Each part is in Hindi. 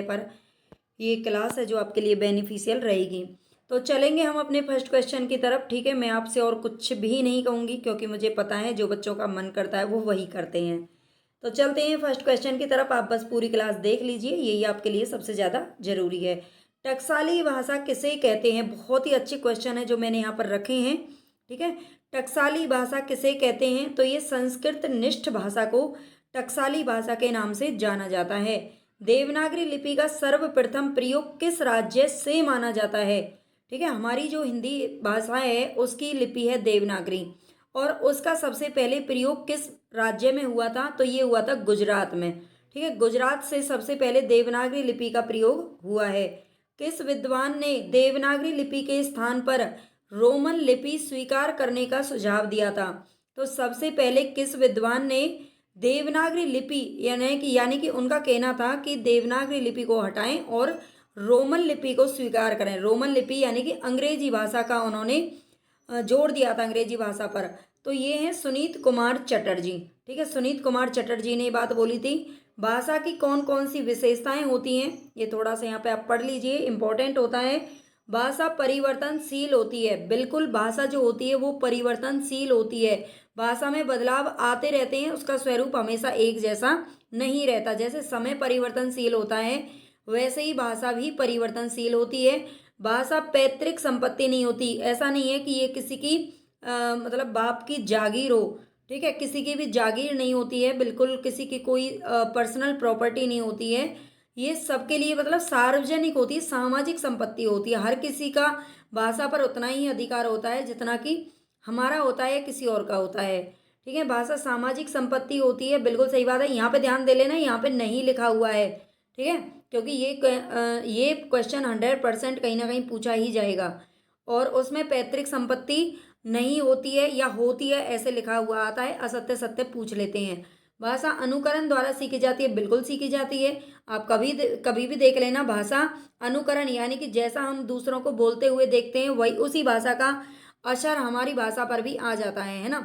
पर ये क्लास है जो आपके लिए बेनिफिशियल रहेगी। तो चलेंगे हम अपने फर्स्ट क्वेश्चन की तरफ। ठीक है, मैं आपसे और कुछ भी नहीं कहूँगी क्योंकि मुझे पता है जो बच्चों का मन करता है वो वही करते हैं। तो चलते हैं फर्स्ट क्वेश्चन की तरफ। आप बस पूरी क्लास देख लीजिए, यही आपके लिए सबसे ज़्यादा जरूरी है। टकसाली भाषा किसे कहते हैं? बहुत ही अच्छे क्वेश्चन है जो मैंने यहाँ पर रखे हैं। ठीक है, टकसाली भाषा किसे कहते हैं? तो ये संस्कृत निष्ठ भाषा को टकसाली भाषा के नाम से जाना जाता है। देवनागरी लिपि का सर्वप्रथम प्रयोग किस राज्य से माना जाता है? ठीक है, हमारी जो हिंदी भाषा है उसकी लिपि है देवनागरी, और उसका सबसे पहले प्रयोग किस राज्य में हुआ था? तो ये हुआ था गुजरात में। ठीक है, गुजरात से सबसे पहले देवनागरी लिपि का प्रयोग हुआ है। किस विद्वान ने देवनागरी लिपि के स्थान पर रोमन लिपि स्वीकार करने का सुझाव दिया था? तो सबसे पहले किस विद्वान ने देवनागरी लिपि यानी कि उनका कहना था कि देवनागरी लिपि को हटाएं और रोमन लिपि को स्वीकार करें। रोमन लिपि यानी कि अंग्रेजी भाषा का उन्होंने जोर दिया था अंग्रेजी भाषा पर। तो ये हैं सुनीत कुमार चटर्जी। ठीक है, सुनीत कुमार चटर्जी ने बात बोली थी। भाषा की कौन कौन सी विशेषताएं होती हैं, ये थोड़ा सा यहाँ पे आप पढ़ लीजिए, इंपॉर्टेंट होता है। भाषा परिवर्तनशील होती है। बिल्कुल, भाषा जो होती है वो परिवर्तनशील होती है। भाषा में बदलाव आते रहते हैं, उसका स्वरूप हमेशा एक जैसा नहीं रहता। जैसे समय परिवर्तनशील होता है वैसे ही भाषा भी परिवर्तनशील होती है। भाषा पैतृक संपत्ति नहीं होती। ऐसा नहीं है कि ये किसी की मतलब बाप की जागीर हो। ठीक है, किसी की भी जागीर नहीं होती है, बिल्कुल किसी की कोई पर्सनल प्रॉपर्टी नहीं होती है। ये सबके लिए मतलब सार्वजनिक होती है, सामाजिक संपत्ति होती है। हर किसी का भाषा पर उतना ही अधिकार होता है जितना कि हमारा होता है, किसी और का होता है। ठीक है, भाषा सामाजिक संपत्ति होती है, बिल्कुल सही बात है। यहाँ पे ध्यान दे लेना, यहाँ पे नहीं लिखा हुआ है। ठीक है, क्योंकि ये क्वेश्चन 100% कहीं ना कहीं पूछा ही जाएगा, और उसमें पैतृक संपत्ति नहीं होती है या होती है ऐसे लिखा हुआ आता है। असत्य सत्य पूछ लेते हैं। भाषा अनुकरण द्वारा सीखी जाती है, बिल्कुल सीखी जाती है। आप कभी भी देख लेना, भाषा अनुकरण यानी कि जैसा हम दूसरों को बोलते हुए देखते हैं वही उसी भाषा का असर हमारी भाषा पर भी आ जाता है ना।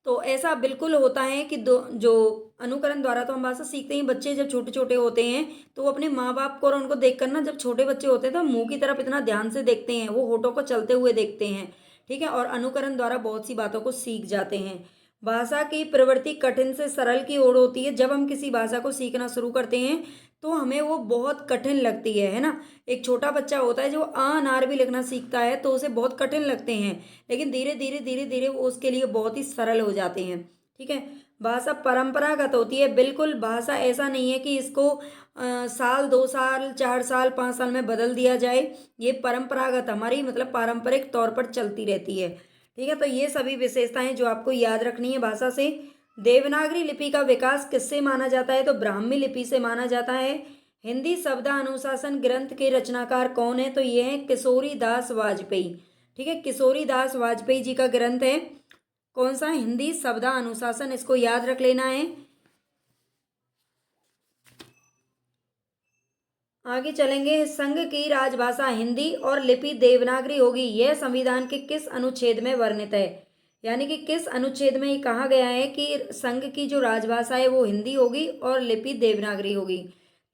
तो ऐसा बिल्कुल होता है कि जो अनुकरण द्वारा तो हम भाषा सीखते हैं। बच्चे जब छोटे छोटे होते हैं तो वो अपने माँ बाप को और उनको देखकर ना, जब छोटे बच्चे होते हैं तो मुंह की तरफ इतना ध्यान से देखते हैं, वो होठों को चलते हुए देखते हैं। ठीक है, और अनुकरण द्वारा बहुत सी बातों को सीख जाते हैं। भाषा की प्रवृत्ति कठिन से सरल की ओर होती है। जब हम किसी भाषा को सीखना शुरू करते हैं तो हमें वो बहुत कठिन लगती है ना। एक छोटा बच्चा होता है जो आ अनार भी लिखना सीखता है तो उसे बहुत कठिन लगते हैं, लेकिन धीरे धीरे धीरे धीरे वो उसके लिए बहुत ही सरल हो जाते हैं। ठीक है, भाषा परंपरागत होती है। बिल्कुल, भाषा ऐसा नहीं है कि इसको साल 2 साल 4 साल 5 साल में बदल दिया जाए। ये परंपरागत हमारी मतलब पारंपरिक तौर पर चलती रहती है। ठीक है, तो ये सभी विशेषताएं जो आपको याद रखनी है भाषा से। देवनागरी लिपि का विकास किससे माना जाता है? तो ब्राह्मी लिपि से माना जाता है। हिंदी शब्दानुशासन ग्रंथ के रचनाकार कौन है? तो ये है किशोरी दास वाजपेयी। ठीक है, किशोरी दास वाजपेयी जी का ग्रंथ है कौन सा? हिंदी शब्दानुशासन, इसको याद रख लेना है। आगे चलेंगे। संघ की राजभाषा हिंदी और लिपि देवनागरी होगी, यह संविधान के किस अनुच्छेद में वर्णित है? यानी कि किस अनुच्छेद में ये कहा गया है कि संघ की जो राजभाषा है वो हिंदी होगी और लिपि देवनागरी होगी?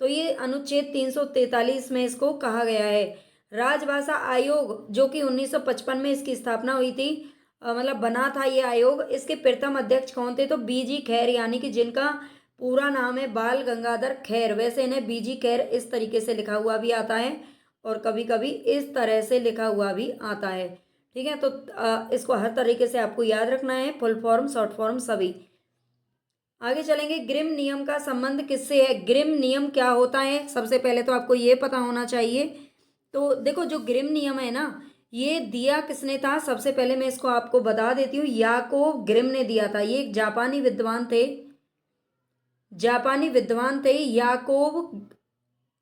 तो ये अनुच्छेद 343 में इसको कहा गया है। राजभाषा आयोग जो कि 1955 में इसकी स्थापना हुई थी, मतलब बना था ये आयोग, इसके प्रथम अध्यक्ष कौन थे? तो बीजी खैर, यानी कि जिनका पूरा नाम है बाल गंगाधर खैर। वैसे इन्हें बीजी खैर इस तरीके से लिखा हुआ भी आता है और कभी कभी इस तरह से लिखा हुआ भी आता है। ठीक है, तो इसको हर तरीके से आपको याद रखना है, फुल फॉर्म शॉर्ट फॉर्म सभी। आगे चलेंगे। ग्रिम नियम का संबंध किससे है? ग्रिम नियम क्या होता है सबसे पहले तो आपको ये पता होना चाहिए। तो देखो, जो ग्रिम नियम है ना, ये दिया किसने था? सबसे पहले मैं इसको आपको बता देती हूँ, याकोब ग्रिम ने दिया था। ये एक जापानी विद्वान थे, याकोब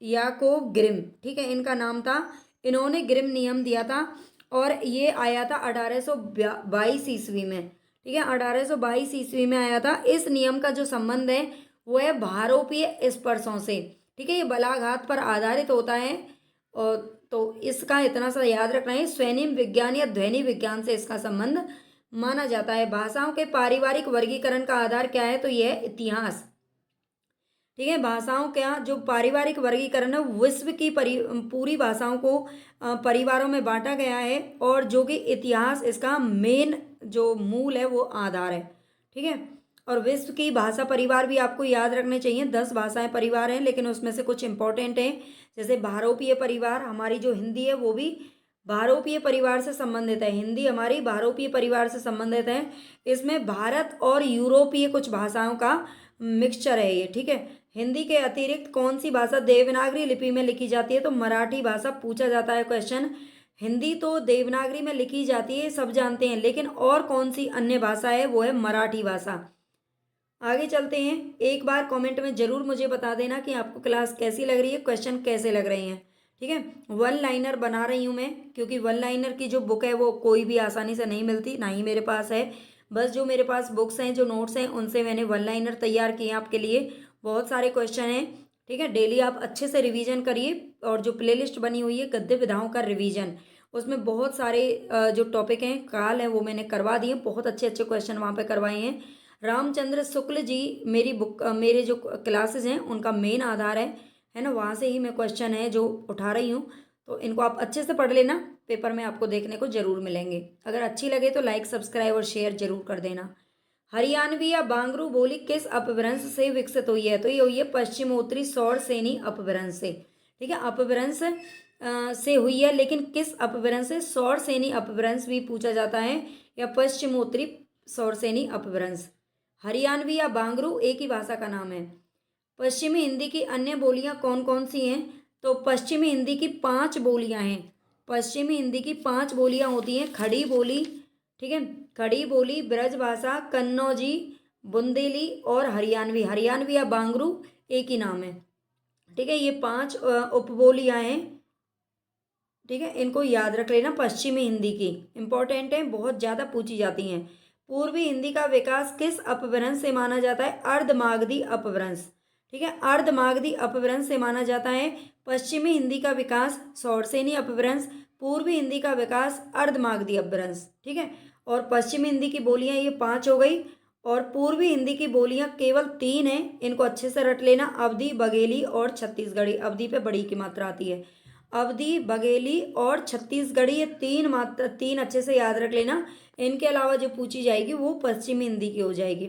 याकोब ग्रिम। ठीक है, इनका नाम था। इन्होंने ग्रिम नियम दिया था और ये आया था 1822 ईस्वी में। ठीक है, 1822 ईस्वी में आया था। इस नियम का जो संबंध है वो है भारोपीय स्पर्शों से। ठीक है, ये बलाघात पर आधारित होता है, और तो इसका इतना सा याद रखना है, स्वेनिम विज्ञान या ध्वनि विज्ञान से इसका संबंध माना जाता है। भाषाओं के पारिवारिक वर्गीकरण का आधार क्या है? तो यह है इतिहास। ठीक है। भाषाओं का जो पारिवारिक वर्गीकरण है विश्व की पूरी भाषाओं को परिवारों में बांटा गया है, और जो कि इतिहास इसका मेन जो मूल है वो आधार है। ठीक है। और विश्व की भाषा परिवार भी आपको याद रखने चाहिए। 10 भाषाएं परिवार हैं, लेकिन उसमें से कुछ इंपॉर्टेंट हैं, जैसे भारोपीय परिवार, हमारी जो हिंदी है वो भी भारोपीय परिवार से संबंधित है। हिंदी हमारी भारोपीय परिवार से संबंधित है। इसमें भारत और यूरोपीय कुछ भाषाओं का मिक्सचर है ये। ठीक है। हिंदी के अतिरिक्त कौन सी भाषा देवनागरी लिपि में लिखी जाती है? तो मराठी भाषा पूछा जाता है क्वेश्चन। हिंदी तो देवनागरी में लिखी जाती है, सब जानते हैं, लेकिन और कौन सी अन्य भाषा है? वो है मराठी भाषा। आगे चलते हैं। एक बार कमेंट में जरूर मुझे बता देना कि आपको क्लास कैसी लग रही है, क्वेश्चन कैसे लग रहे हैं। ठीक है। वन लाइनर बना रही हूँ मैं, क्योंकि वन लाइनर की जो बुक है वो कोई भी आसानी से नहीं मिलती, ना ही मेरे पास है। बस जो मेरे पास बुक्स हैं, जो नोट्स हैं, उनसे मैंने वन लाइनर तैयार किए हैं आपके लिए। बहुत सारे क्वेश्चन हैं। ठीक है। डेली आप अच्छे से रिवीजन करिए, और जो प्लेलिस्ट बनी हुई है गद्य विधाओं का रिवीजन, उसमें बहुत सारे जो टॉपिक हैं काल है वो मैंने करवा दिए। बहुत अच्छे अच्छे क्वेश्चन वहाँ पे करवाए हैं। रामचंद्र शुक्ल जी मेरी बुक मेरे जो क्लासेस हैं उनका मेन आधार है ना, वहाँ से ही मैं क्वेश्चन है जो उठा रही हूँ। तो इनको आप अच्छे से पढ़ लेना, पेपर में आपको देखने को जरूर मिलेंगे। अगर अच्छी लगे तो लाइक, सब्सक्राइब और शेयर जरूर कर देना। हरियाणवी या बांगरू बोली किस अपभ्रंश से विकसित हुई है? तो ये हुई है पश्चिमोत्तरी सौर सेनी अपभ्रंश से। ठीक है। अपभ्रंश से हुई है, लेकिन किस अपभ्रंश से? सौर सेनी अपभ्रंश भी पूछा जाता है, या पश्चिमोत्तरी सौर सेनी अपभ्रंश। हरियाणवी या बांगरू एक ही भाषा का नाम है। पश्चिमी हिंदी की अन्य बोलियां कौन कौन सी हैं? तो पश्चिमी हिंदी की 5 बोलियां हैं। पश्चिमी हिंदी की 5 बोलियां होती हैं। खड़ी बोली, ठीक है, खड़ी बोली, ब्रजभाषा, कन्नौजी, बुंदेली और हरियाणवी। हरियाणवी या बांगरू एक ही नाम है। ठीक है। ये 5 उपबोलियां हैं। ठीक है। इनको याद रख लेना। पश्चिमी हिंदी की इंपॉर्टेंट है, बहुत ज़्यादा पूछी जाती हैं। पूर्वी हिंदी का विकास किस अपभ्रंश से माना जाता है? अर्धमागधी अपभ्रंश। ठीक है। अर्धमागधी अपभ्रंश से माना जाता है। पश्चिमी हिंदी का विकास सौरसेनी अपभ्रंश, पूर्वी हिंदी का विकास अर्धमागधी अपभ्रंश। ठीक है। और पश्चिमी हिंदी की बोलियां ये 5 हो गई, और पूर्वी हिंदी की बोलियां केवल 3 हैं। इनको अच्छे से रट लेना। अवधी, बघेली और छत्तीसगढ़ी। अवधी पे बड़ी की मात्रा आती है। अवधी, बघेली और छत्तीसगढ़ी, ये 3 मात्रा, 3 अच्छे से याद रख लेना। इनके अलावा जो पूछी जाएगी वो पश्चिमी हिंदी की हो जाएगी।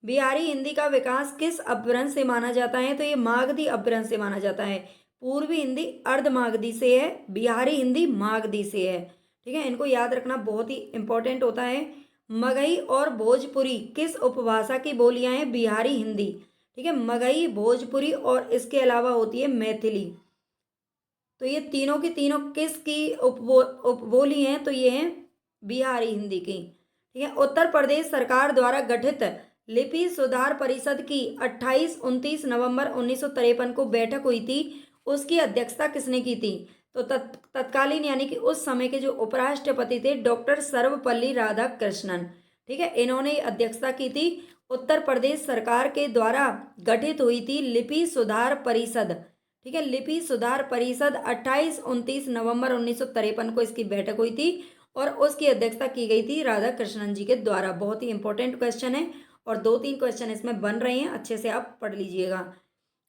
बिहारी हिंदी का विकास किस अपभ्रंश से माना जाता है? तो ये मागधी अपभ्रंश से माना जाता है। पूर्वी हिंदी अर्धमागधी से है, बिहारी हिंदी मागधी से है। ठीक है। इनको याद रखना बहुत ही इंपॉर्टेंट होता है। मगही और भोजपुरी किस उपभाषा की बोलियां हैं? बिहारी हिंदी। ठीक है। मगही, भोजपुरी और इसके अलावा होती है मैथिली। तो ये तीनों की तीनों किसकी उपबोली हैं? तो ये हैं बिहारी हिंदी की। ठीक है। उत्तर प्रदेश सरकार द्वारा गठित लिपि सुधार परिषद की 28-29 नवंबर 1953 को बैठक हुई थी। उसकी अध्यक्षता किसने की थी? तो तत्कालीन यानी कि उस समय के जो उपराष्ट्रपति थे डॉक्टर सर्वपल्ली राधाकृष्णन। ठीक है। इन्होंने अध्यक्षता की थी। उत्तर प्रदेश सरकार के द्वारा गठित हुई थी लिपि सुधार परिषद। ठीक है। लिपि सुधार परिषद 28-29 नवंबर 1953 को इसकी बैठक हुई थी, और उसकी अध्यक्षता की गई थी राधा कृष्णन जी के द्वारा। बहुत ही इंपॉर्टेंट क्वेश्चन है, और 2-3 क्वेश्चन इसमें बन रहे हैं, अच्छे से आप पढ़ लीजिएगा।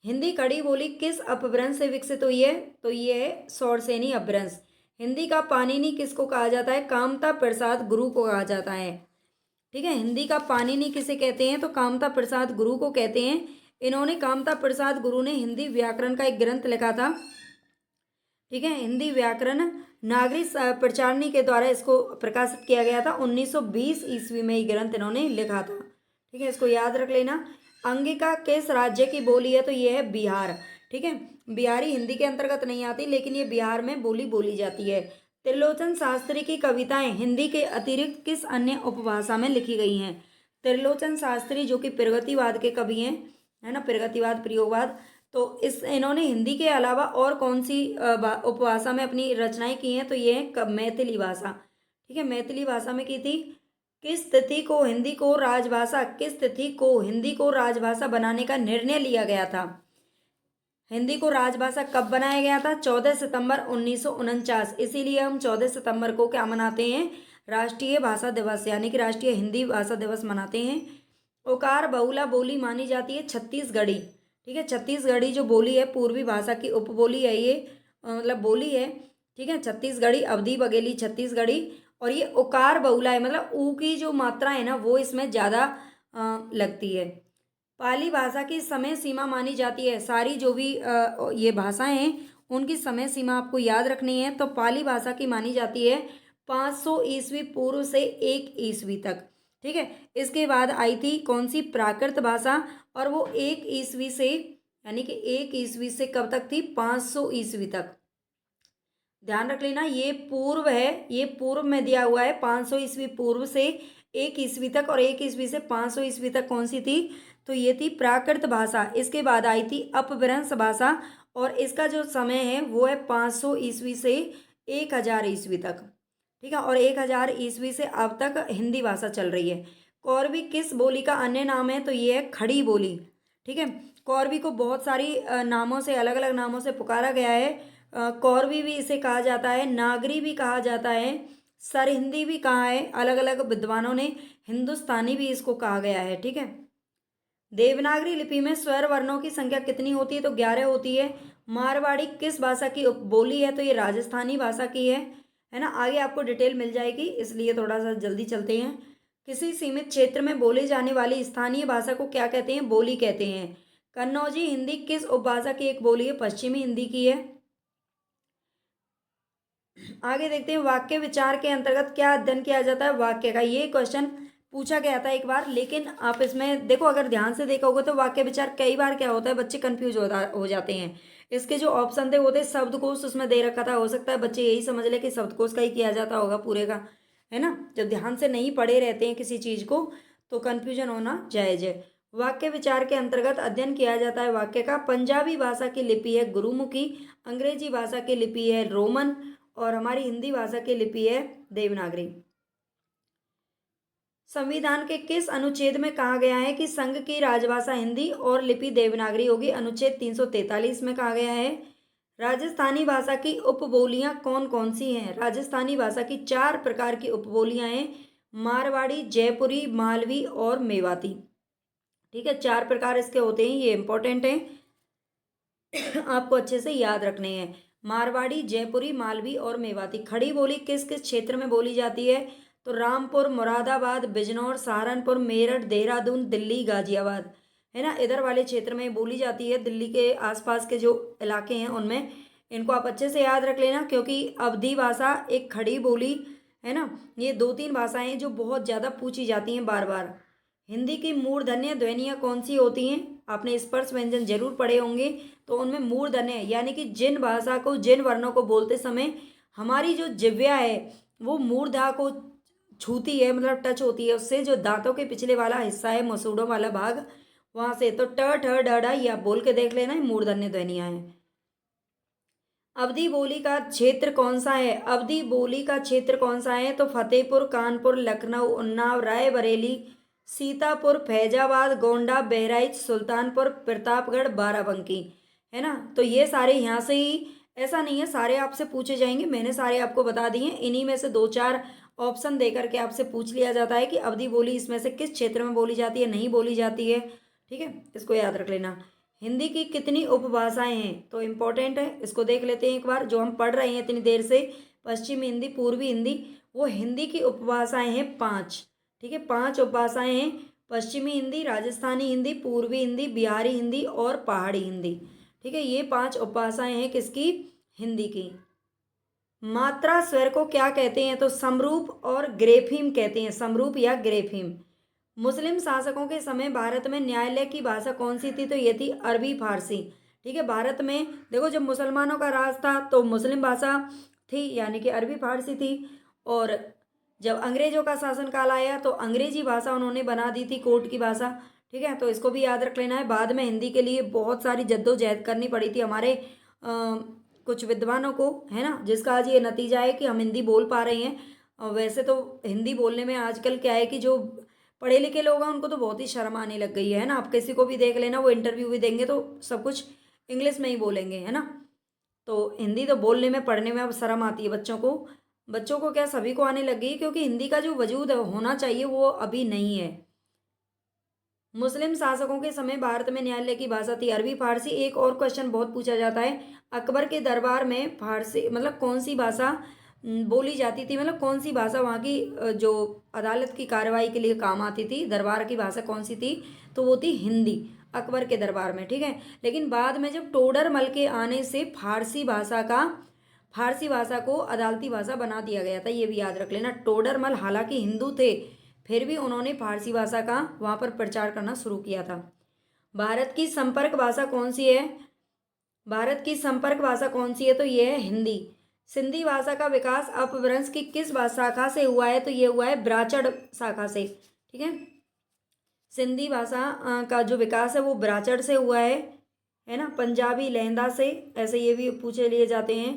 हिंदी खड़ी बोली किस अपभ्रंश से विकसित हुई है? तो ये है सौरसेनी अपभ्रंश। हिंदी का पाणिनि किसको कहा जाता है? कामता प्रसाद गुरु को कहा जाता है। ठीक है। हिंदी का पाणिनि किसे कहते हैं? तो कामता प्रसाद गुरु को कहते हैं। इन्होंने, कामता प्रसाद गुरु ने हिंदी व्याकरण का एक ग्रंथ लिखा था। ठीक है। हिंदी व्याकरण नागरिक प्रचारणी के द्वारा इसको प्रकाशित किया गया था। 1920 ईस्वी में ये ग्रंथ इन्होंने लिखा था। ठीक है। इसको याद रख लेना। अंगिका किस राज्य की बोली है? तो ये है बिहार। ठीक है। बिहारी हिंदी के अंतर्गत नहीं आती, लेकिन ये बिहार में बोली जाती है। त्रिलोचन शास्त्री की कविताएं हिंदी के अतिरिक्त किस अन्य उपभाषा में लिखी गई हैं? त्रिलोचन शास्त्री जो कि प्रगतिवाद के कवि हैं, है ना, प्रगतिवाद, प्रयोगवाद। तो इस इन्होंने हिंदी के अलावा और कौन सी उपभाषा में अपनी रचनाएं की हैं? तो ये है मैथिली भाषा। ठीक है। मैथिली भाषा में की थी। किस तिथि को हिंदी को राजभाषा किस तिथि को हिंदी को राजभाषा बनाने का निर्णय लिया गया था? हिंदी को राजभाषा कब बनाया गया था? 14 सितंबर 1949। इसीलिए हम 14 सितंबर को क्या मनाते हैं? राष्ट्रीय भाषा दिवस, यानी कि राष्ट्रीय हिंदी भाषा दिवस मनाते हैं। ओकार बहुला बोली मानी जाती है छत्तीसगढ़ी। ठीक है। छत्तीसगढ़ी जो बोली है पूर्वी भाषा की उपबोली है ये, मतलब बोली है। ठीक है, छत्तीसगढ़ी, अवधी बघेली छत्तीसगढ़ी, और ये उकार बहुला है, मतलब ऊ की जो मात्रा है ना वो इसमें ज़्यादा लगती है। पाली भाषा की समय सीमा मानी जाती है, सारी जो भी ये भाषाएं हैं उनकी समय सीमा आपको याद रखनी है। तो पाली भाषा की मानी जाती है 500 ईस्वी पूर्व से 1 ईस्वी तक। ठीक है, इसके बाद आई थी कौन सी, प्राकृत भाषा, और वो 1 ईस्वी से, यानी कि 1 ईस्वी से कब तक थी, 500 ईस्वी तक। ध्यान रख लेना, ये पूर्व है, ये पूर्व में दिया हुआ है, 500 ईस्वी पूर्व से 1 ईस्वी तक, और 1 ईस्वी से 500 ईस्वी तक कौन सी थी, तो ये थी प्राकृत भाषा। इसके बाद आई थी अपभ्रंश भाषा, और इसका जो समय है वो है 500 ईस्वी से 1000 ईस्वी तक। ठीक है, और 1000 ईस्वी से अब तक हिंदी भाषा चल रही है। कौरवी किस बोली का अन्य नाम है, तो ये है खड़ी बोली। ठीक है, कौरवी को बहुत सारी नामों से, अलग अलग नामों से पुकारा गया है। कौरवी भी इसे कहा जाता है, नागरी भी कहा जाता है, सरहिंदी भी कहा है, अलग अलग विद्वानों ने, हिंदुस्तानी भी इसको कहा गया है। ठीक है, देवनागरी लिपि में स्वर वर्णों की संख्या कितनी होती है, तो 11 होती है। मारवाड़ी किस भाषा की उपबोली है, तो ये राजस्थानी भाषा की है ना। आगे आपको डिटेल मिल जाएगी, इसलिए थोड़ा सा जल्दी चलते हैं। किसी सीमित क्षेत्र में बोली जाने वाली स्थानीय भाषा को क्या कहते हैं, बोली कहते हैं। कन्नौजी हिंदी किस उपभाषा की एक बोली है, पश्चिमी हिंदी की है। आगे देखते हैं, वाक्य विचार के अंतर्गत क्या अध्ययन किया जाता है, वाक्य का। ये क्वेश्चन पूछा गया था एक बार, लेकिन आप इसमें देखो, अगर ध्यान से देखा होगा तो वाक्य विचार कई बार क्या होता है, बच्चे कंफ्यूज हो जाते हैं। इसके जो ऑप्शन थे वो थे शब्दकोश, उसमें दे रखा था, हो सकता है बच्चे यही समझ ले कि शब्दकोश का ही किया जाता होगा पूरे का, है ना। जब ध्यान से नहीं पढ़े रहते हैं किसी चीज को तो कन्फ्यूजन होना जायज है। वाक्य विचार के अंतर्गत अध्ययन किया जाता है वाक्य का। पंजाबी भाषा की लिपि है गुरुमुखी, अंग्रेजी भाषा की लिपि है रोमन, और हमारी हिंदी भाषा की लिपि है देवनागरी। संविधान के किस अनुच्छेद में कहा गया है कि संघ की राजभाषा हिंदी और लिपि देवनागरी होगी, अनुच्छेद 343 में कहा गया है। राजस्थानी भाषा की उपबोलियां कौन कौन सी हैं, राजस्थानी भाषा की 4 प्रकार की उपबोलियां हैं, मारवाड़ी, जयपुरी, मालवी और मेवाती। ठीक है, 4 प्रकार इसके होते हैं, ये इंपॉर्टेंट हैं, आपको अच्छे से याद रखने हैं। मारवाड़ी, जयपुरी, मालवी और मेवाती। खड़ी बोली किस किस क्षेत्र में बोली जाती है, तो रामपुर, मुरादाबाद, बिजनौर, सहारनपुर, मेरठ, देहरादून, दिल्ली, गाजियाबाद, है ना, इधर वाले क्षेत्र में बोली जाती है। दिल्ली के आसपास के जो इलाके हैं उनमें। इनको आप अच्छे से याद रख लेना, क्योंकि अवधी भाषा एक खड़ी बोली है ना। ये 2-3 भाषाएं जो बहुत ज़्यादा पूछी जाती हैं बार बार। हिंदी की मूर्धन्य ध्वनियाँ कौन सी होती हैं, आपने स्पर्श व्यंजन जरूर पढ़े होंगे, तो उनमें मूर्धन्य यानी कि जिन भाषा को, जिन वर्णों को बोलते समय हमारी जो जिह्वा है वो मूर्धा को छूती है, मतलब टच होती है उससे, जो दांतों के पिछले वाला हिस्सा है, मसूड़ों वाला भाग, वहां से, तो ट ठ ड ढ, ये आप बोल के देख लेना, मूर्धन्य ध्वनियां हैं। अवधी बोली का क्षेत्र कौन सा है, अवधी बोली का क्षेत्र कौन सा है, तो फतेहपुर, कानपुर, लखनऊ, उन्नाव, रायबरेली, सीतापुर, फैजाबाद, गोंडा, बहराइच, सुल्तानपुर, प्रतापगढ़, बाराबंकी, है ना। तो ये सारे यहाँ से ही, ऐसा नहीं है सारे आपसे पूछे जाएंगे, मैंने सारे आपको बता दिए, इन्हीं में से 2-4 ऑप्शन दे करके आपसे पूछ लिया जाता है कि अवधी बोली इसमें से किस क्षेत्र में बोली जाती है, नहीं बोली जाती है। ठीक है, इसको याद रख लेना। हिंदी की कितनी उपभाषाएं हैं, तो इम्पोर्टेंट है, इसको देख लेते हैं एक बार, जो हम पढ़ रहे हैं इतनी देर से, पश्चिमी हिंदी, पूर्वी हिंदी, वो हिंदी की उपभाषाएं हैं 5। ठीक है, 5 उपभाषाएं हैं, पश्चिमी हिंदी, राजस्थानी हिंदी, पूर्वी हिंदी, बिहारी हिंदी और पहाड़ी हिंदी। ठीक है, ये 5 उपभाषाएं हैं किसकी, हिंदी की। मात्रा स्वर को क्या कहते हैं, तो समरूप और ग्रेफीम कहते हैं, समरूप या ग्रेफीम। मुस्लिम शासकों के समय भारत में न्यायालय की भाषा कौन सी थी, तो ये थी अरबी फारसी। ठीक है, भारत में देखो जब मुसलमानों का राज था तो मुस्लिम भाषा थी, यानी कि अरबी फारसी थी, और जब अंग्रेजों का शासनकाल आया तो अंग्रेजी भाषा उन्होंने बना दी थी कोर्ट की भाषा। ठीक है, तो इसको भी याद रख लेना है। बाद में हिंदी के लिए बहुत सारी जद्दोजहद करनी पड़ी थी हमारे कुछ विद्वानों को, है ना, जिसका आज ये नतीजा है कि हम हिंदी बोल पा रहे हैं। वैसे तो हिंदी बोलने में आजकल क्या है कि जो पढ़े लिखे लोग हैं उनको तो बहुत ही शर्म आने लग गई है ना। आप किसी को भी देख लेना, वो इंटरव्यू भी देंगे तो सब कुछ इंग्लिश में ही बोलेंगे, है ना। तो हिंदी तो बोलने में, पढ़ने में अब शर्म आती है बच्चों को। बच्चों को क्या, सभी को आने लग गई, क्योंकि हिंदी का जो वजूद होना चाहिए वो अभी नहीं है। मुस्लिम शासकों के समय भारत में न्यायालय की भाषा थी अरबी फारसी। एक और क्वेश्चन बहुत पूछा जाता है, अकबर के दरबार में फारसी मतलब कौन सी भाषा बोली जाती थी, मतलब कौन सी भाषा वहाँ की जो अदालत की कार्रवाई के लिए काम आती थी, दरबार की भाषा कौन सी थी, तो वो थी हिंदी अकबर के दरबार में, ठीक है। लेकिन बाद में जब टोडरमल के आने से फारसी भाषा को अदालती भाषा बना दिया गया था, ये भी याद रख लेना। टोडरमल हालांकि हिंदू थे, फिर भी उन्होंने फारसी भाषा का वहाँ पर प्रचार करना शुरू किया था। भारत की संपर्क भाषा कौन सी है, भारत की संपर्क भाषा कौन सी है, तो ये है हिंदी। सिंधी भाषा का विकास अपभ्रंश की किस शाखा से हुआ है, तो ये हुआ है ब्राचड़ शाखा से, ठीक है। सिंधी भाषा का जो विकास है वो ब्राचड़ से हुआ है ना, पंजाबी लहंदा से, ऐसे ये भी पूछे लिए जाते हैं।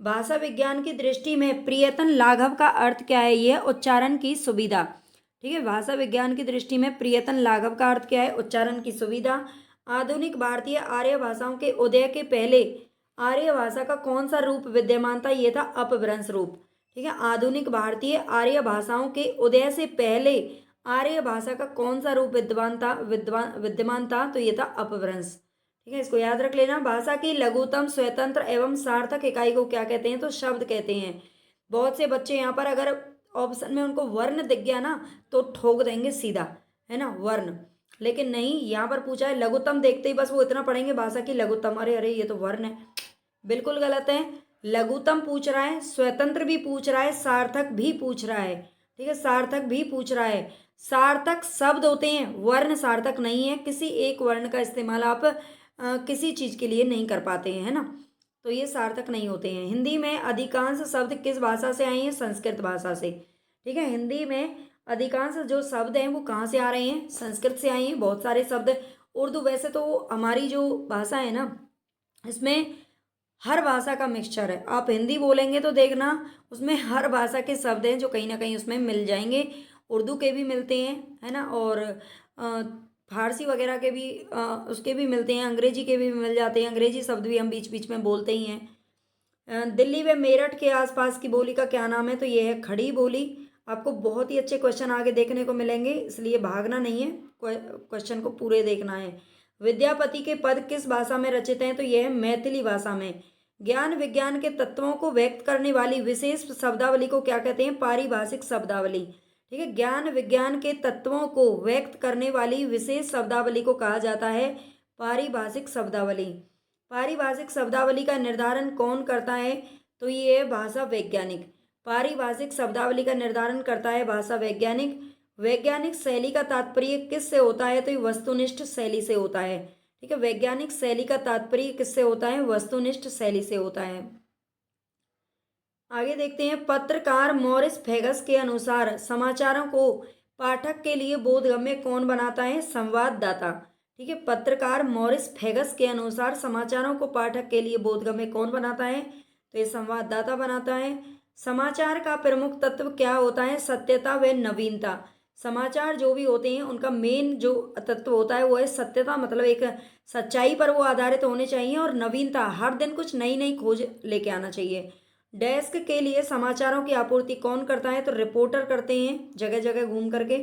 भाषा विज्ञान की दृष्टि में प्रियतन लाघव का अर्थ क्या है, यह उच्चारण की सुविधा, ठीक है। भाषा विज्ञान की दृष्टि में प्रियतन लाघव का अर्थ क्या है, उच्चारण की सुविधा। आधुनिक भारतीय आर्य भाषाओं के उदय के पहले आर्य भाषा का कौन सा रूप विद्यमान था, ये था अपभ्रंश रूप, ठीक है। आधुनिक भारतीय आर्य भाषाओं के उदय से पहले आर्य भाषा का कौन सा रूप विद्यमान था, तो ये था अपभ्रंश, ठीक है। इसको याद रख लेना। भाषा की लघुतम स्वतंत्र एवं सार्थक इकाई को क्या कहते हैं, तो शब्द कहते हैं। बहुत से बच्चे यहाँ पर अगर ऑप्शन में उनको वर्ण दिख गया ना तो ठोक देंगे सीधा, है ना, वर्ण। लेकिन नहीं, यहाँ पर पूछा है लघुतम, देखते ही बस वो इतना पढ़ेंगे भाषा की लघुतम, अरे अरे ये तो वर्ण है, बिल्कुल गलत है। लघुतम पूछ रहा है, स्वतंत्र भी पूछ रहा है, सार्थक भी पूछ रहा है, ठीक है, सार्थक भी पूछ रहा है। सार्थक शब्द होते हैं, वर्ण सार्थक नहीं है। किसी एक वर्ण का इस्तेमाल आप किसी चीज के लिए नहीं कर पाते हैं, है ना, तो ये सार्थक नहीं होते हैं। हिंदी में अधिकांश शब्द किस भाषा से आए हैं, संस्कृत भाषा से, ठीक है। हिंदी में अधिकांश जो शब्द हैं वो कहाँ से आ रहे हैं, संस्कृत से आए हैं। बहुत सारे शब्द, उर्दू वैसे तो हमारी जो भाषा है ना इसमें हर भाषा का मिक्सचर है। आप हिंदी बोलेंगे तो देखना उसमें हर भाषा के शब्द हैं जो कहीं ना कहीं उसमें मिल जाएंगे। उर्दू के भी मिलते हैं, है ना, और फारसी वगैरह के भी उसके भी मिलते हैं, अंग्रेजी के भी मिल जाते हैं। अंग्रेजी शब्द भी हम बीच बीच में बोलते ही हैं। दिल्ली व मेरठ के आसपास की बोली का क्या नाम है, तो ये है खड़ी बोली। आपको बहुत ही अच्छे क्वेश्चन आगे देखने को मिलेंगे, इसलिए भागना नहीं है, क्वेश्चन को पूरे देखना है। विद्यापति के पद किस भाषा में रचित हैं, तो यह है मैथिली भाषा में। ज्ञान विज्ञान के तत्वों को व्यक्त करने वाली विशेष शब्दावली को क्या कहते हैं, पारिभाषिक शब्दावली, ठीक है। ज्ञान विज्ञान के तत्वों को व्यक्त करने वाली विशेष शब्दावली को कहा जाता है पारिभाषिक शब्दावली। पारिभाषिक शब्दावली का निर्धारण कौन करता है, तो ये है भाषा वैज्ञानिक। पारिभाषिक शब्दावली का निर्धारण करता है भाषा वैज्ञानिक। वैज्ञानिक शैली का तात्पर्य किससे होता है, तो ये वस्तुनिष्ठ शैली से होता है, ठीक है। वैज्ञानिक शैली का तात्पर्य किससे होता है, वस्तुनिष्ठ शैली से होता है। आगे देखते हैं, पत्रकार मॉरिस फेगस के अनुसार समाचारों को पाठक के लिए बोधगम्य कौन बनाता है, संवाददाता, ठीक है। पत्रकार मॉरिस फेगस के अनुसार समाचारों को पाठक के लिए बोधगम्य कौन बनाता है, तो ये संवाददाता बनाता है। समाचार का प्रमुख तत्व क्या होता है, सत्यता व नवीनता। समाचार जो भी होते हैं उनका मेन जो तत्व होता है वो है सत्यता, मतलब एक सच्चाई पर वो आधारित होने चाहिए, और नवीनता, हर दिन कुछ नई नई खोज लेके आना चाहिए। डेस्क के लिए समाचारों की आपूर्ति कौन करता है, तो रिपोर्टर करते हैं, जगह जगह घूम करके।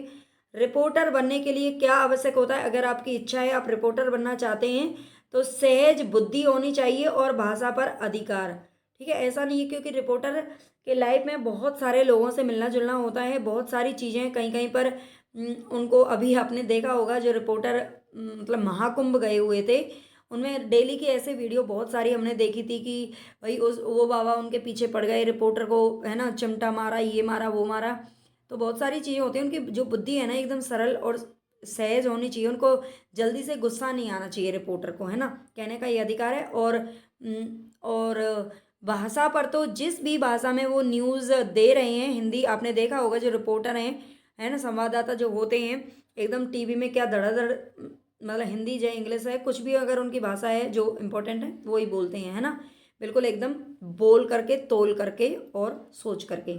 रिपोर्टर बनने के लिए क्या आवश्यक होता है, अगर आपकी इच्छा है आप रिपोर्टर बनना चाहते हैं तो सहज बुद्धि होनी चाहिए और भाषा पर अधिकार, ठीक है। ऐसा नहीं है, क्योंकि रिपोर्टर के लाइफ में बहुत सारे लोगों से मिलना जुलना होता है, बहुत सारी चीज़ें कहीं कहीं पर उनको, अभी आपने देखा होगा जो रिपोर्टर मतलब महाकुंभ गए हुए थे उनमें डेली की ऐसे वीडियो बहुत सारी हमने देखी थी कि भाई उस वो बाबा उनके पीछे पड़ गए, रिपोर्टर को, है ना, चिमटा मारा, ये मारा, वो मारा। तो बहुत सारी चीज़ें होती हैं, उनकी जो बुद्धि है ना एकदम सरल और सहज होनी चाहिए, उनको जल्दी से गुस्सा नहीं आना चाहिए रिपोर्टर को, है ना, कहने का ये अधिकार है। और भाषा पर तो जिस भी भाषा में वो न्यूज़ दे रहे हैं, हिंदी आपने देखा होगा जो रिपोर्टर हैं, है ना, संवाददाता जो होते हैं, एकदम टीवी में क्या धड़ाधड़, मतलब हिंदी चाहे इंग्लिश है, कुछ भी अगर उनकी भाषा है जो इम्पोर्टेंट है वो ही बोलते हैं, है ना, बिल्कुल एकदम बोल करके, तोल करके और सोच करके।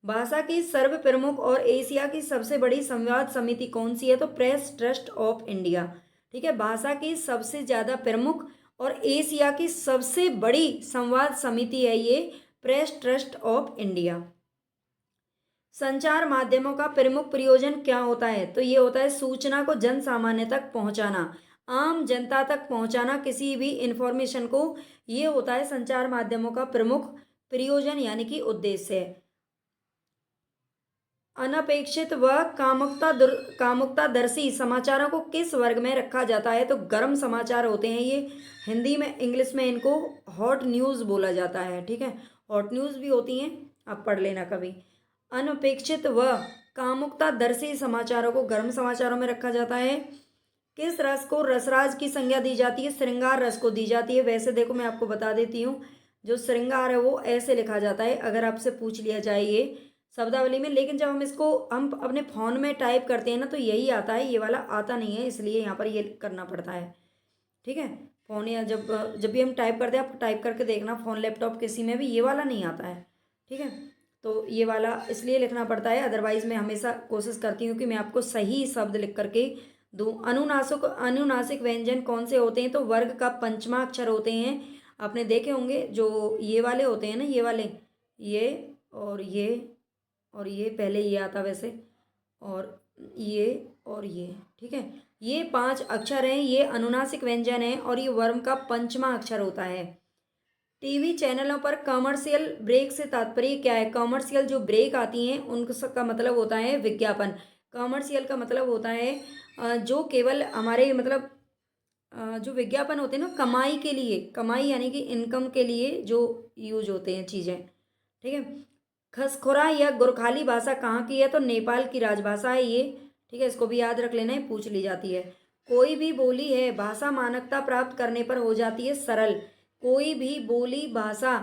भाषा की सर्व प्रमुख और एशिया की सबसे बड़ी संवाद समिति कौन सी है, तो प्रेस ट्रस्ट ऑफ इंडिया, ठीक है। भाषा की सबसे ज़्यादा प्रमुख और एशिया की सबसे बड़ी संवाद समिति है ये प्रेस ट्रस्ट ऑफ इंडिया। संचार माध्यमों का प्रमुख प्रयोजन क्या होता है? तो ये होता है सूचना को जन सामान्य तक पहुंचाना, आम जनता तक पहुंचाना किसी भी इंफॉर्मेशन को। ये होता है संचार माध्यमों का प्रमुख प्रयोजन यानी कि उद्देश्य। अनपेक्षित व कामुकतादर्शी समाचारों को किस वर्ग में रखा जाता है? तो गर्म समाचार होते हैं ये। हिंदी में, इंग्लिश में इनको हॉट न्यूज़ बोला जाता है। ठीक है, हॉट न्यूज़ भी होती हैं, आप पढ़ लेना कभी। अनपेक्षित व कामुकतादर्शी समाचारों को गर्म समाचारों में रखा जाता है। किस रस को रसराज की संज्ञा दी जाती है? श्रृंगार रस को दी जाती है। वैसे देखो मैं आपको बता देती हूँ, जो श्रृंगार है वो ऐसे लिखा जाता है अगर आपसे पूछ लिया जाए ये शब्दावली में, लेकिन जब हम अपने फ़ोन में टाइप करते हैं ना तो यही आता है, ये वाला आता नहीं है, इसलिए यहाँ पर ये करना पड़ता है। ठीक है, फ़ोन या जब जब भी हम टाइप करते हैं, आप टाइप करके देखना फ़ोन लैपटॉप किसी में भी ये वाला नहीं आता है। ठीक है, तो ये वाला इसलिए लिखना पड़ता है, अदरवाइज़ मैं हमेशा कोशिश करती हूँ कि मैं आपको सही शब्द लिख करके दूँ। अनुनासिक व्यंजन कौन से होते हैं? तो वर्ग का पंचमा अक्षर होते हैं। आपने देखे होंगे जो ये वाले होते हैं ना, ये वाले, ये और ये और ये, पहले ये आता वैसे, और ये और ये। ठीक है, ये 5 अक्षर हैं, ये अनुनासिक व्यंजन है और ये वर्म का पंचमा अक्षर होता है। टीवी चैनलों पर कमर्शियल ब्रेक से तात्पर्य क्या है? कमर्शियल जो ब्रेक आती हैं उनका मतलब होता है विज्ञापन। कमर्शियल का मतलब होता है जो केवल हमारे मतलब जो विज्ञापन होते हैं ना कमाई के लिए, कमाई यानी कि इनकम के लिए जो यूज होते हैं चीज़ें। ठीक है, खसखोरा या गोरखाली भाषा कहाँ की है? तो नेपाल की राजभाषा है ये। ठीक है, इसको भी याद रख लेना है, पूछ ली जाती है। कोई भी बोली है भाषा मानकता प्राप्त करने पर हो जाती है सरल। कोई भी बोली भाषा,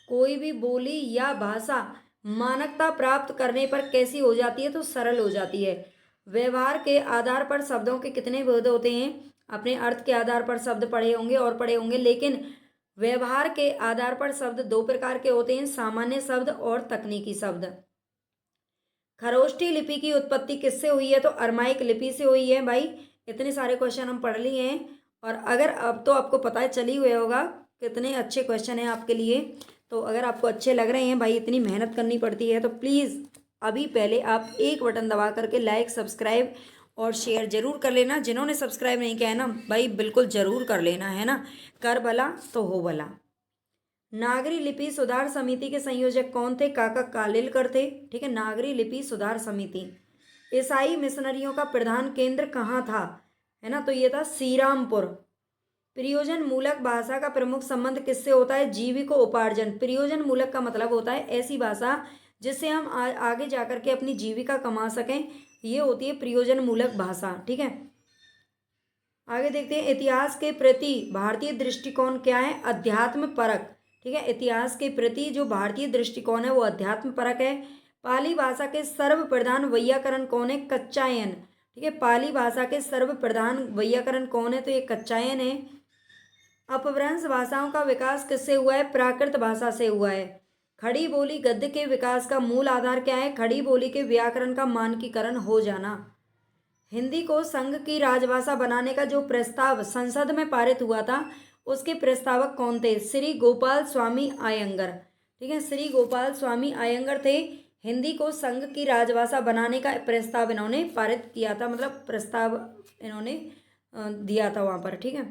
कोई भी बोली या भाषा मानकता प्राप्त करने पर कैसी हो जाती है? तो सरल हो जाती है। व्यवहार के आधार पर शब्दों के कितने भेद होते हैं? अपने अर्थ के आधार पर शब्द पढ़े होंगे और पढ़े होंगे, लेकिन व्यवहार के आधार पर शब्द 2 प्रकार के होते हैं, सामान्य शब्द और तकनीकी शब्द। खरोष्ठी लिपि की उत्पत्ति किससे हुई है? तो अरमाइक लिपि से हुई है भाई। इतने सारे क्वेश्चन हम पढ़ लिए हैं और अगर अब तो आपको पता है चल ही हुआ होगा कितने अच्छे क्वेश्चन हैं आपके लिए। तो अगर आपको अच्छे लग रहे हैं भाई, इतनी मेहनत करनी पड़ती है, तो प्लीज़ अभी पहले आप एक बटन दबा करके लाइक, सब्सक्राइब और शेयर जरूर कर लेना। जिन्होंने सब्सक्राइब नहीं किया है ना भाई, बिल्कुल ज़रूर कर लेना, है ना। कर भला तो हो भला। नागरी लिपि सुधार समिति के संयोजक कौन थे? काका कालेलकर थे। ठीक है, नागरी लिपि सुधार समिति। ईसाई मिशनरियों का प्रधान केंद्र कहाँ था? है ना, तो ये था श्रीरामपुर। प्रयोजन मूलक भाषा का प्रमुख संबंध किससे होता है? जीविको उपार्जन। प्रयोजन मूलक का मतलब होता है ऐसी भाषा जिससे हम आगे जाकर के अपनी जीविका कमा सकें, ये होती है प्रयोजन मूलक भाषा। ठीक है, आगे देखते हैं इतिहास के प्रति भारतीय दृष्टिकोण क्या है? अध्यात्म परक। ठीक है, इतिहास के प्रति जो भारतीय दृष्टिकोण है वो अध्यात्म परक है। पाली भाषा के सर्वप्रधान वैयाकरण कौन है? कच्चायन। ठीक है, पाली भाषा के सर्वप्रधान वैयाकरण कौन है? तो ये कच्चायन है। अपभ्रंश भाषाओं का विकास किससे हुआ है? प्राकृत भाषा से हुआ है। खड़ी बोली गद्य के विकास का मूल आधार क्या है? खड़ी बोली के व्याकरण का मानकीकरण हो जाना। हिंदी को संघ की राजभाषा बनाने का जो प्रस्ताव संसद में पारित हुआ था उसके प्रस्तावक कौन थे? श्री गोपाल स्वामी अयंगर। ठीक है, श्री गोपाल स्वामी अयंगर थे। हिंदी को संघ की राजभाषा बनाने का प्रस्ताव इन्होंने पारित किया था, मतलब प्रस्ताव इन्होंने दिया था वहाँ पर। ठीक है,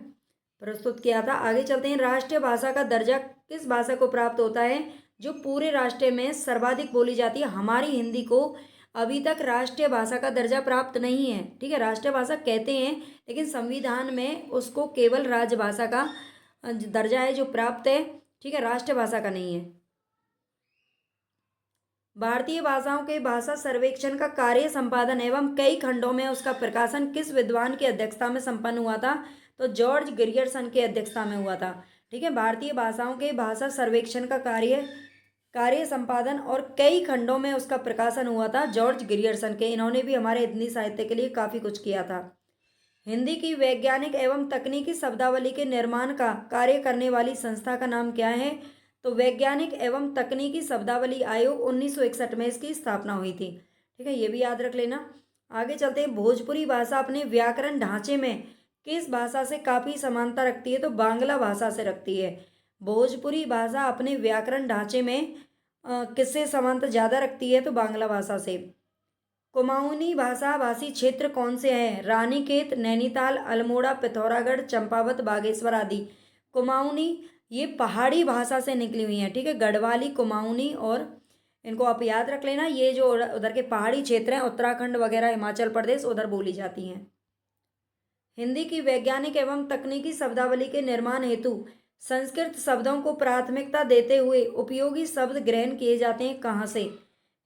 प्रस्तुत किया था। आगे चलते हैं, राष्ट्रीय भाषा का दर्जा किस भाषा को प्राप्त होता है? जो पूरे राष्ट्र में सर्वाधिक बोली जाती है। हमारी हिंदी को अभी तक राष्ट्रीय भाषा का दर्जा प्राप्त नहीं है। ठीक है, राष्ट्रीय भाषा कहते हैं लेकिन संविधान में उसको केवल राजभाषा का दर्जा है जो प्राप्त है। ठीक है, राष्ट्रीय भाषा का नहीं है। भारतीय भाषाओं के भाषा सर्वेक्षण का कार्य संपादन एवं कई खंडों में उसका प्रकाशन किस विद्वान की अध्यक्षता में संपन्न हुआ था? तो जॉर्ज ग्रियर्सन की अध्यक्षता में हुआ था। ठीक है, भारतीय भाषाओं के भाषा सर्वेक्षण का कार्य संपादन और कई खंडों में उसका प्रकाशन हुआ था जॉर्ज ग्रियर्सन के। इन्होंने भी हमारे हिंदी साहित्य के लिए काफ़ी कुछ किया था। हिंदी की वैज्ञानिक एवं तकनीकी शब्दावली के निर्माण का कार्य करने वाली संस्था का नाम क्या है? तो वैज्ञानिक एवं तकनीकी शब्दावली आयोग 1961 में इसकी स्थापना हुई थी। ठीक है, ये भी याद रख लेना। आगे चलते हैं, भोजपुरी भाषा अपने व्याकरण ढांचे में किस भाषा से काफ़ी समानता रखती है? तो बांग्ला भाषा से रखती है। भोजपुरी भाषा अपने व्याकरण ढांचे में किससे समानता ज़्यादा रखती है? तो बांग्ला भाषा से। कुमाऊनी भाषा भाषी क्षेत्र कौन से हैं? रानीखेत, नैनीताल, अल्मोड़ा, पिथौरागढ़, चंपावत, बागेश्वर आदि। कुमाऊनी ये पहाड़ी भाषा से निकली हुई हैं, ठीक है। गढ़वाली, कुमाऊनी, और इनको आप याद रख लेना, ये जो उधर के पहाड़ी क्षेत्र हैं, उत्तराखंड वगैरह, हिमाचल प्रदेश, उधर बोली जाती हैं। हिंदी की वैज्ञानिक एवं तकनीकी शब्दावली के निर्माण हेतु संस्कृत शब्दों को प्राथमिकता देते हुए उपयोगी शब्द ग्रहण किए जाते हैं, कहाँ से?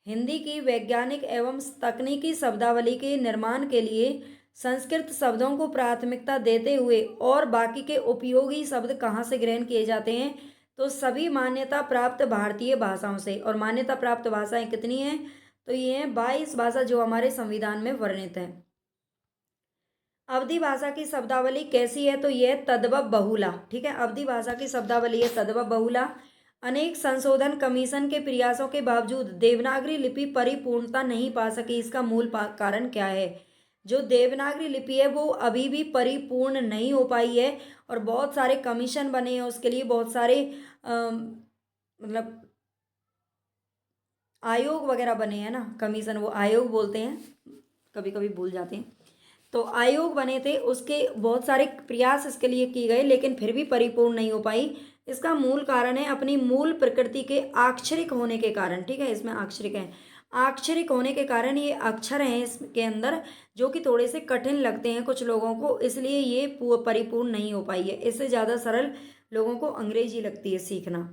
हिंदी की वैज्ञानिक एवं तकनीकी शब्दावली के निर्माण के लिए संस्कृत शब्दों को प्राथमिकता देते हुए और बाकी के उपयोगी शब्द कहाँ से ग्रहण किए जाते हैं? तो सभी मान्यता प्राप्त भारतीय भाषाओं से। और मान्यता प्राप्त भाषाएं कितनी हैं? तो ये हैं 22 भाषा जो हमारे संविधान में वर्णित है। अवधी भाषा की शब्दावली कैसी है? तो यह तद्भव बहुला, ठीक है। अवधी भाषा की शब्दावली है तद्भव बहुला। अनेक संशोधन कमीशन के प्रयासों के बावजूद देवनागरी लिपि परिपूर्णता नहीं पा सकी। इसका मूल कारण क्या है? जो देवनागरी लिपि है वो अभी भी परिपूर्ण नहीं हो पाई है, और बहुत सारे कमीशन बने हैं उसके लिए, बहुत सारे मतलब आयोग वगैरह बने हैं ना, कमीशन वो आयोग बोलते हैं, कभी कभी भूल जाते हैं। तो आयोग बने थे, उसके बहुत सारे प्रयास इसके लिए किए गए, लेकिन फिर भी परिपूर्ण नहीं हो पाई। इसका मूल कारण है अपनी मूल प्रकृति के आक्षरिक होने के कारण, ठीक है। इसमें आक्षरिक है, आक्षरिक होने के कारण ये अक्षर हैं इसके अंदर जो कि थोड़े से कठिन लगते हैं कुछ लोगों को, इसलिए ये परिपूर्ण नहीं हो पाई है। इससे ज़्यादा सरल लोगों को अंग्रेजी लगती है सीखना।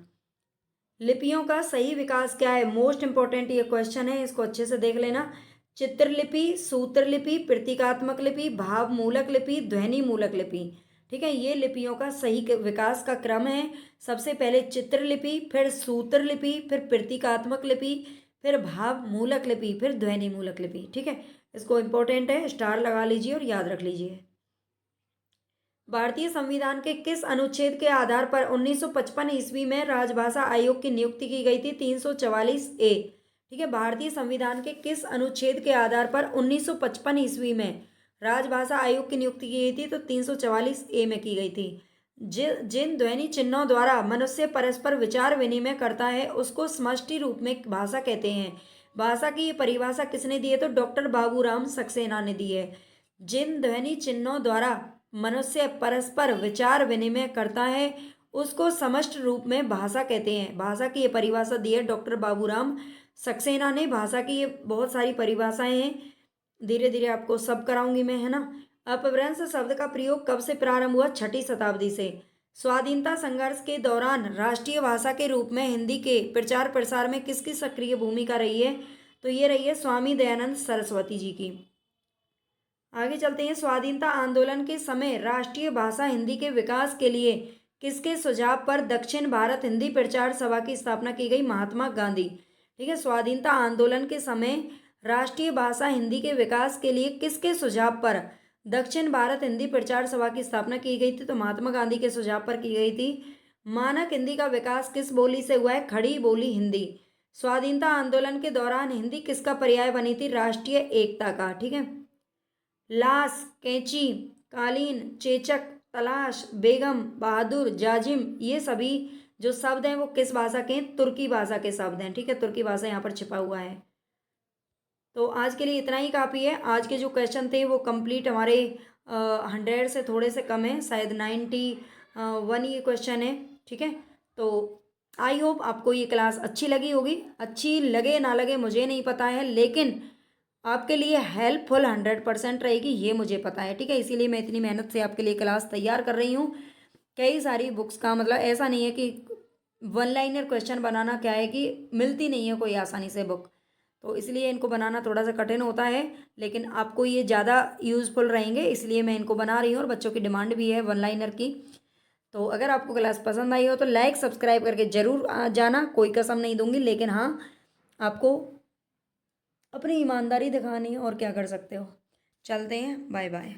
लिपियों का सही विकास क्या है? मोस्ट इंपॉर्टेंट ये क्वेश्चन है, इसको अच्छे से देख लेना। चित्रलिपि, सूत्रलिपि, प्रतीकात्मक लिपि, भाव मूलक लिपि, ध्वनि मूलक लिपि, ठीक है। ये लिपियों का सही विकास का क्रम है। सबसे पहले चित्रलिपि, फिर सूत्रलिपि, फिर प्रतीकात्मक लिपि, फिर भाव मूलक लिपि, फिर ध्वनि मूलक लिपि, ठीक है। इसको इंपॉर्टेंट है, स्टार लगा लीजिए और याद रख लीजिए। भारतीय संविधान के किस अनुच्छेद के आधार पर 1955 ईस्वी में राजभाषा आयोग की नियुक्ति की गई थी? 344 ए, ठीक है। भारतीय संविधान के किस अनुच्छेद के आधार पर 1955 ईस्वी में राजभाषा आयोग की नियुक्ति की गई थी? तो 344 ए में की गई थी। जिन ध्वनि चिन्हों द्वारा मनुष्य परस्पर विचार विनिमय करता है उसको समष्टि रूप में भाषा कहते हैं। भाषा की ये परिभाषा किसने दी है? तो डॉक्टर बाबूराम सक्सेना ने दी है। जिन ध्वनि चिन्हों द्वारा मनुष्य परस्पर विचार विनिमय करता है उसको समष्टि रूप में भाषा कहते हैं। भाषा की ये परिभाषा दी है डॉक्टर बाबूराम सक्सेना ने। भाषा की ये बहुत सारी परिभाषाएं हैं, धीरे धीरे आपको सब कराऊंगी मैं, है ना। अपभ्रंश शब्द का प्रयोग कब से प्रारंभ हुआ? 6वीं शताब्दी से। स्वाधीनता संघर्ष के दौरान राष्ट्रीय भाषा के रूप में हिंदी के प्रचार प्रसार में किसकी सक्रिय भूमिका रही है? तो ये रही है स्वामी दयानंद सरस्वती जी की। आगे चलते हैं। स्वाधीनता आंदोलन के समय राष्ट्रीय भाषा हिंदी के विकास के लिए किसके सुझाव पर दक्षिण भारत हिंदी प्रचार सभा की स्थापना की गई? महात्मा गांधी, ठीक है। स्वाधीनता आंदोलन के समय राष्ट्रीय भाषा हिंदी के विकास के लिए किसके सुझाव पर दक्षिण भारत हिंदी प्रचार सभा की स्थापना की गई थी? तो महात्मा गांधी के सुझाव पर की गई थी। मानक हिंदी का विकास किस बोली से हुआ है? खड़ी बोली हिंदी। स्वाधीनता आंदोलन के दौरान हिंदी किसका पर्याय बनी थी? राष्ट्रीय एकता का, ठीक है। लाश, कैंची, कालीन, चेचक, तलाश, बेगम, बहादुर, जाजिम, ये सभी जो शब्द हैं वो किस भाषा के हैं? तुर्की भाषा के शब्द हैं, ठीक है। तुर्की भाषा यहाँ पर छिपा हुआ है। तो आज के लिए इतना ही काफ़ी है। आज के जो क्वेश्चन थे वो कंप्लीट हमारे 100 से थोड़े से कम है, शायद 91 ये क्वेश्चन है, ठीक है। तो आई होप आपको ये क्लास अच्छी लगी होगी। अच्छी लगे ना लगे मुझे नहीं पता है, लेकिन आपके लिए हेल्पफुल 100% रहेगी ये मुझे पता है, ठीक है। इसीलिए मैं इतनी मेहनत से आपके लिए क्लास तैयार कर रही हूँ। कई सारी बुक्स का मतलब ऐसा नहीं है कि वन लाइनर क्वेश्चन बनाना क्या है कि मिलती नहीं है कोई आसानी से बुक, तो इसलिए इनको बनाना थोड़ा सा कठिन होता है, लेकिन आपको ये ज़्यादा यूज़फुल रहेंगे इसलिए मैं इनको बना रही हूँ, और बच्चों की डिमांड भी है वन लाइनर की। तो अगर आपको क्लास पसंद आई हो तो लाइक सब्सक्राइब करके ज़रूर जाना, कोई कसम नहीं दूंगी, लेकिन हाँ आपको अपनी ईमानदारी दिखानी है, और क्या कर सकते हो। चलते हैं, बाय बाय।